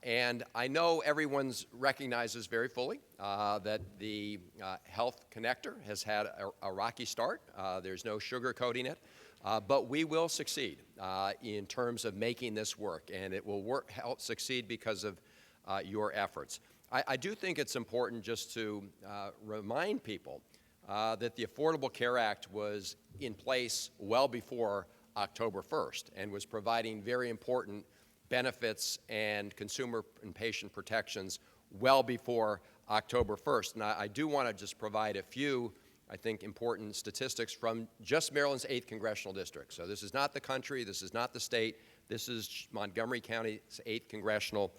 And I know everyone's recognizes very fully that the health connector has had a rocky start. There's no sugarcoating it. But we will succeed in terms of making this work, and it will help succeed because of your efforts. I do think it's important just to remind people that the Affordable Care Act was in place well before October 1st and was providing very important benefits and consumer and patient protections well before October 1st. And I do want to just provide a few, I think, important statistics from just Maryland's 8th Congressional District. So this is not the country, this is not the state, this is Montgomery County's 8th Congressional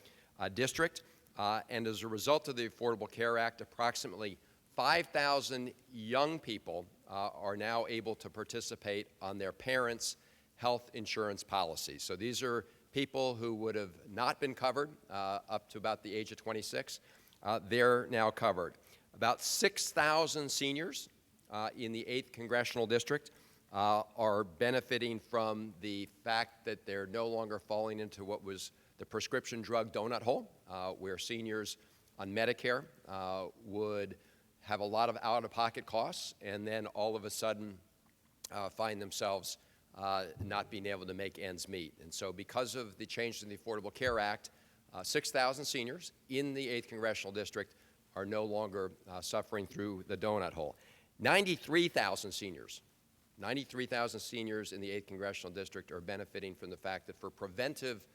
District. And as a result of the Affordable Care Act, approximately 5,000 young people are now able to participate on their parents' health insurance policies. So these are people who would have not been covered up to about the age of 26. They're now covered. About 6,000 seniors in the 8th Congressional District are benefiting from the fact that they're no longer falling into what was the prescription drug donut hole, where seniors on Medicare would have a lot of out-of-pocket costs and then all of a sudden find themselves not being able to make ends meet. And so because of the change in the Affordable Care Act, 6,000 seniors in the 8th Congressional District are no longer suffering through the donut hole. 93,000 seniors in the 8th Congressional District are benefiting from the fact that for preventive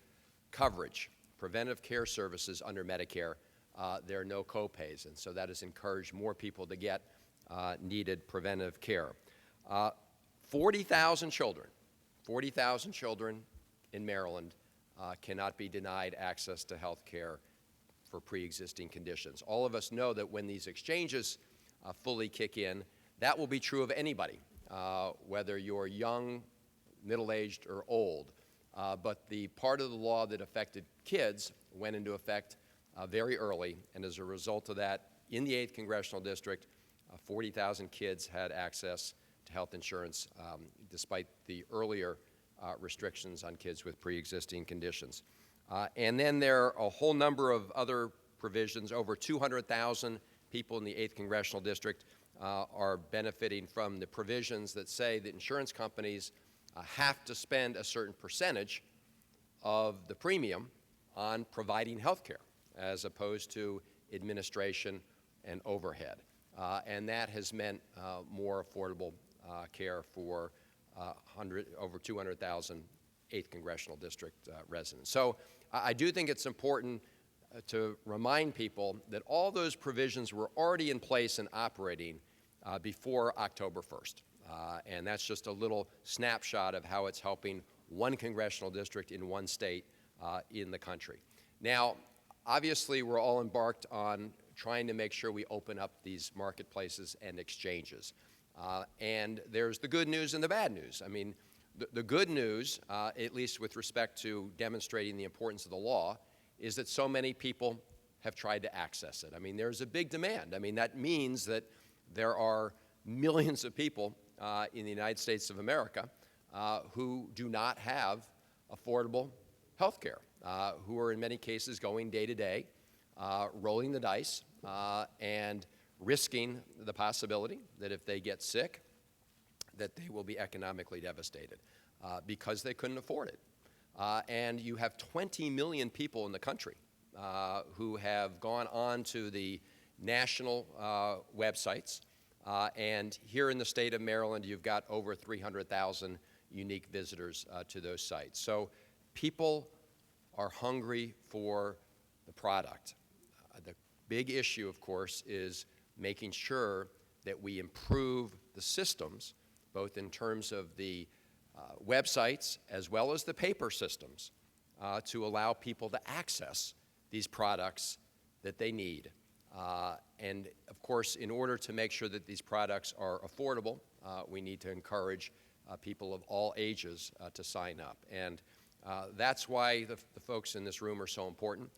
coverage, preventive care services under Medicare, there are no co-pays, and so that has encouraged more people to get needed preventive care. 40,000 children in Maryland cannot be denied access to health care for pre-existing conditions. All of us know that when these exchanges fully kick in, that will be true of anybody, whether you're young, middle-aged, or old. But the part of the law that affected kids went into effect very early, and as a result of that, in the 8th Congressional District, 40,000 kids had access to health insurance despite the earlier restrictions on kids with pre-existing conditions. And then there are a whole number of other provisions. Over 200,000 people in the 8th Congressional District are benefiting from the provisions that say that insurance companies have to spend a certain percentage of the premium on providing health care as opposed to administration and overhead. And that has meant more affordable care for over 200,000 8th Congressional District residents. So I do think it's important to remind people that all those provisions were already in place and operating before October 1st. And that's just a little snapshot of how it's helping one congressional district in one state in the country. Now, obviously, we're all embarked on trying to make sure we open up these marketplaces and exchanges. And there's the good news and the bad news. I mean, the good news, at least with respect to demonstrating the importance of the law, is that so many people have tried to access it. I mean, there's a big demand. I mean, that means that there are millions of people in the United States of America who do not have affordable health care, who are in many cases going day to day, rolling the dice, and risking the possibility that if they get sick, that they will be economically devastated because they couldn't afford it. And you have 20 million people in the country who have gone on to the national websites. And here in the state of Maryland, you've got over 300,000 unique visitors to those sites. So people are hungry for the product. The big issue, of course, is making sure that we improve the systems, both in terms of the websites as well as the paper systems, to allow people to access these products that they need. And of course, in order to make sure that these products are affordable, we need to encourage people of all ages to sign up. And that's why the folks in this room are so important,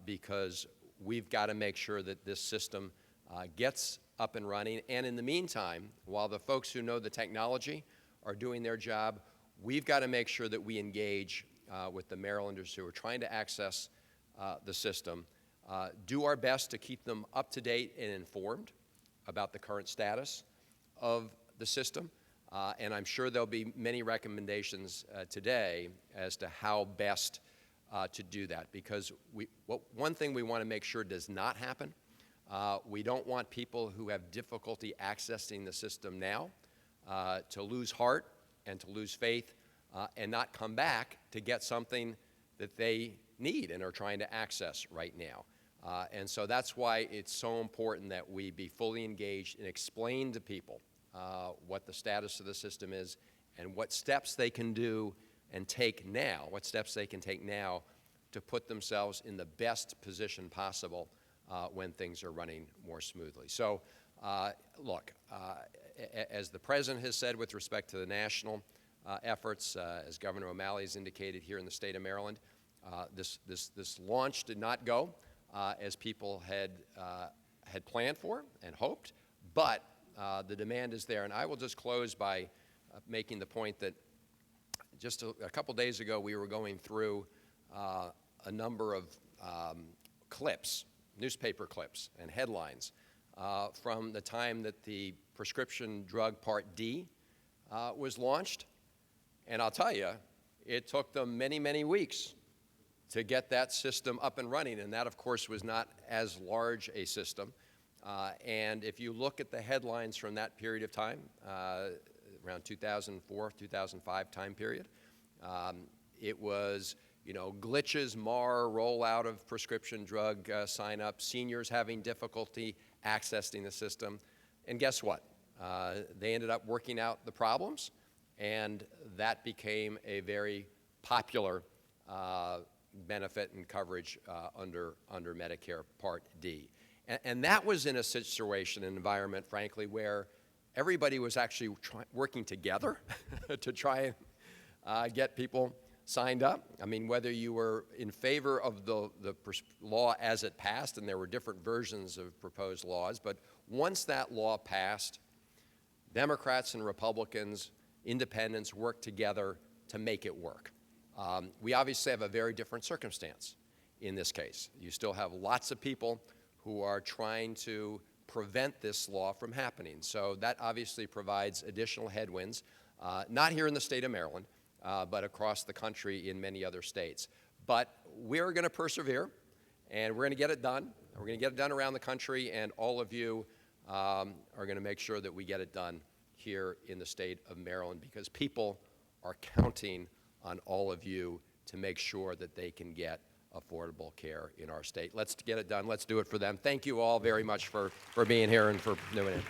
because we've got to make sure that this system gets up and running. And in the meantime, while the folks who know the technology are doing their job, we've got to make sure that we engage with the Marylanders who are trying to access the system, do our best to keep them up to date and informed about the current status of the system. And I'm sure there'll be many recommendations today as to how best to do that. Because one thing we want to make sure does not happen, we don't want people who have difficulty accessing the system now to lose heart and to lose faith and not come back to get something that they need and are trying to access right now. And so that's why it's so important that we be fully engaged and explain to people what the status of the system is and what steps they can do and take now, what steps they can take now to put themselves in the best position possible when things are running more smoothly. So, look, as the President has said with respect to the national efforts, as Governor O'Malley has indicated here in the state of Maryland, this launch did not go as people had planned for and hoped, but the demand is there. And I will just close by making the point that just a couple days ago we were going through a number of clips, newspaper clips and headlines from the time that the prescription drug Part D was launched. And I'll tell you, it took them many, many weeks to get that system up and running, and that, of course, was not as large a system. And if you look at the headlines from that period of time, around 2004, 2005 time period, it was, glitches mar rollout of prescription drug sign-up, seniors having difficulty accessing the system. And guess what? They ended up working out the problems, and that became a very popular benefit and coverage under Medicare Part D. And that was in a situation, an environment, frankly, where everybody was actually working together to try and get people signed up. I mean, whether you were in favor of the law as it passed, and there were different versions of proposed laws, but once that law passed, Democrats and Republicans, independents worked together to make it work. We obviously have a very different circumstance in this case. You still have lots of people who are trying to prevent this law from happening. So that obviously provides additional headwinds, not here in the state of Maryland, but across the country in many other states. But we're going to persevere, and we're going to get it done. We're going to get it done around the country, and all of you are going to make sure that we get it done here in the state of Maryland, because people are counting on all of you to make sure that they can get affordable care in our state. Let's get it done. Let's do it for them. Thank you all very much for being here and for doing it.